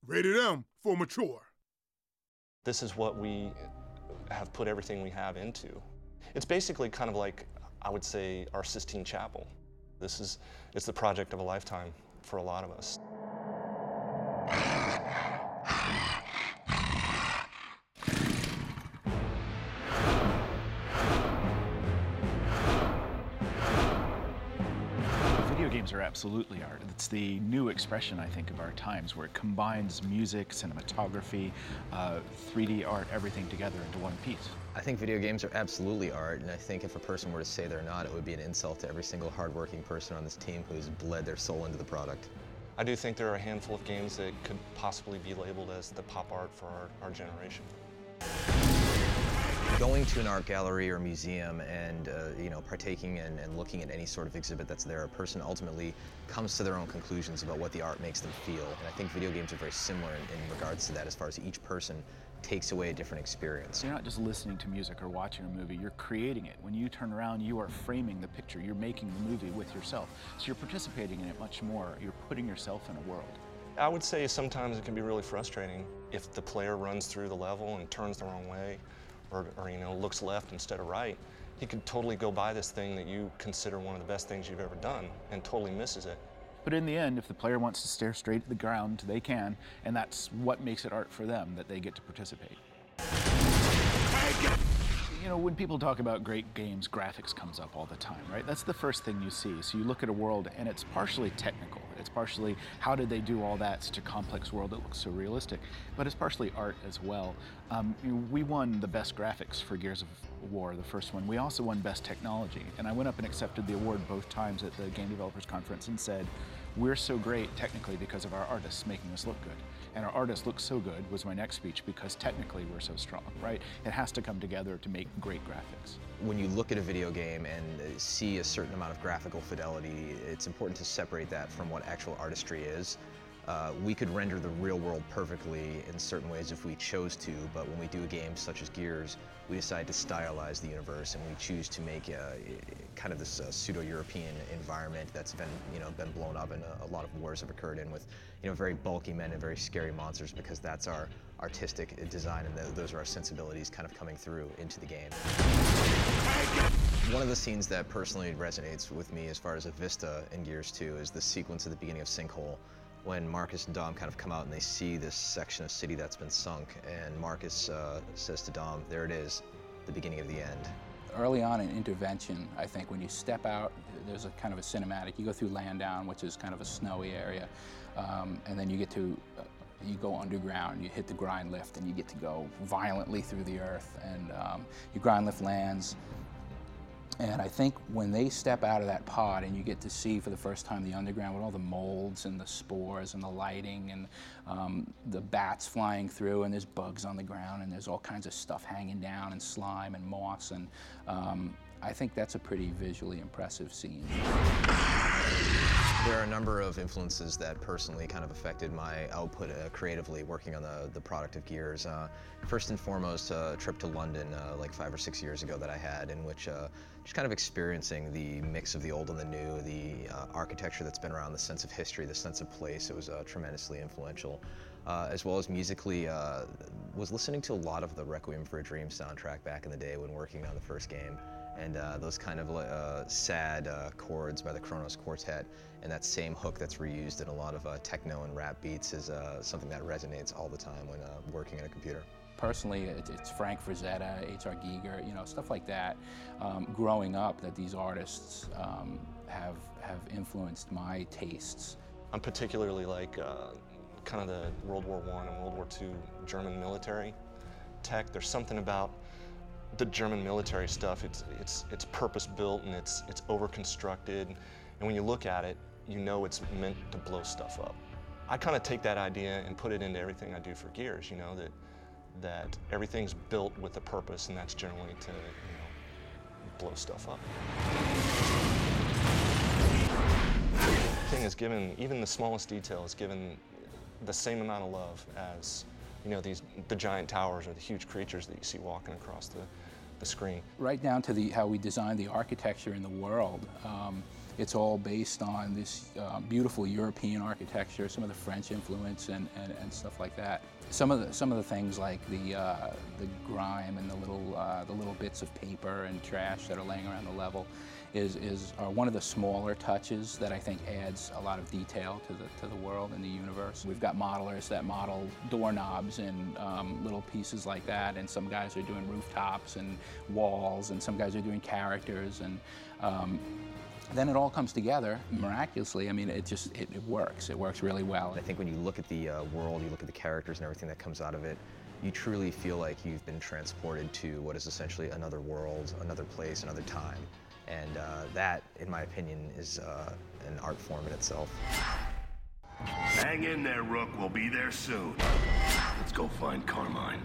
Rated M for mature. This is what we have put everything we have into. It's basically kind of like, I would say, our Sistine Chapel. It's the project of a lifetime for a lot of us. Video games are absolutely art. It's the new expression, I think, of our times, where it combines music, cinematography, 3D art, everything together into one piece. I think video games are absolutely art, and I think if a person were to say they're not, it would be an insult to every single hardworking person on this team who's bled their soul into the product. I do think there are a handful of games that could possibly be labeled as the pop art for our generation. Going to an art gallery or museum and partaking and looking at any sort of exhibit that's there, a person ultimately comes to their own conclusions about what the art makes them feel. And I think video games are very similar in regards to that, as far as each person takes away a different experience. You're not just listening to music or watching a movie, you're creating it. When you turn around, you are framing the picture. You're making the movie with yourself. So you're participating in it much more. You're putting yourself in a world. I would say sometimes it can be really frustrating if the player runs through the level and turns the wrong way, or looks left instead of right. He could totally go by this thing that you consider one of the best things you've ever done and totally misses it. But in the end, if the player wants to stare straight at the ground, they can, and that's what makes it art for them, that they get to participate. You know, when people talk about great games, graphics comes up all the time, right? That's the first thing you see. So you look at a world and it's partially technical. It's partially how did they do all that, such a complex world that looks so realistic, but it's partially art as well. We won the best graphics for Gears of War, the first one. We also won best technology, and I went up and accepted the award both times at the Game Developers Conference and said, we're so great technically because of our artists making us look good. And our artists look so good was my next speech because technically we're so strong, right? It has to come together to make great graphics. When you look at a video game and see a certain amount of graphical fidelity, it's important to separate that from what actual artistry is. We could render the real world perfectly in certain ways if we chose to, but when we do a game such as Gears, we decide to stylize the universe and we choose to make kind of this pseudo-European environment that's been blown up and a lot of wars have occurred in, with very bulky men and very scary monsters, because that's our artistic design and those are our sensibilities kind of coming through into the game. One of the scenes that personally resonates with me as far as a vista in Gears 2 is the sequence at the beginning of Sinkhole, when Marcus and Dom kind of come out and they see this section of city that's been sunk, and Marcus says to Dom, there it is, the beginning of the end. Early on in Intervention, I think when you step out, there's a kind of a cinematic. You go through Landown, which is kind of a snowy area, and then you get to, you go underground, you hit the grind lift, and you get to go violently through the earth, and your grind lift lands. And I think when they step out of that pod and you get to see for the first time the underground with all the molds and the spores and the lighting and the bats flying through, and there's bugs on the ground and there's all kinds of stuff hanging down and slime and moss, and I think that's a pretty visually impressive scene. There are a number of influences that personally kind of affected my output creatively working on the product of Gears. First and foremost, a trip to London like 5 or 6 years ago that I had, in which just kind of experiencing the mix of the old and the new, the architecture that's been around, the sense of history, the sense of place. It was tremendously influential. As well as musically, was listening to a lot of the Requiem for a Dream soundtrack back in the day when working on the first game. And those kind of sad chords by the Kronos Quartet, and that same hook that's reused in a lot of techno and rap beats is something that resonates all the time when working on a computer. Personally, it's Frank Frazetta, H.R. Giger, stuff like that. Growing up, that these artists have influenced my tastes. I'm particularly like kind of the World War I and World War II German military tech. There's something about the German military stuff. It's purpose-built and it's over-constructed, and when you look at it, you know it's meant to blow stuff up. I kind of take that idea and put it into everything I do for Gears, that everything's built with a purpose, and that's generally to blow stuff up. The thing is given, even the smallest detail is given the same amount of love as the giant towers or the huge creatures that you see walking across the screen. Right down to how we design the architecture in the world. It's all based on this beautiful European architecture, some of the French influence, and stuff like that. Some of the things like the grime and the little bits of paper and trash that are laying around the level are one of the smaller touches that I think adds a lot of detail to the world and the universe. We've got modelers that model doorknobs and little pieces like that, and some guys are doing rooftops and walls, and some guys are doing characters, and then it all comes together miraculously. I mean, it works. It works really well. I think when you look at the world, you look at the characters and everything that comes out of it, you truly feel like you've been transported to what is essentially another world, another place, another time. And that, in my opinion, is an art form in itself. Hang in there, Rook. We'll be there soon. Let's go find Carmine.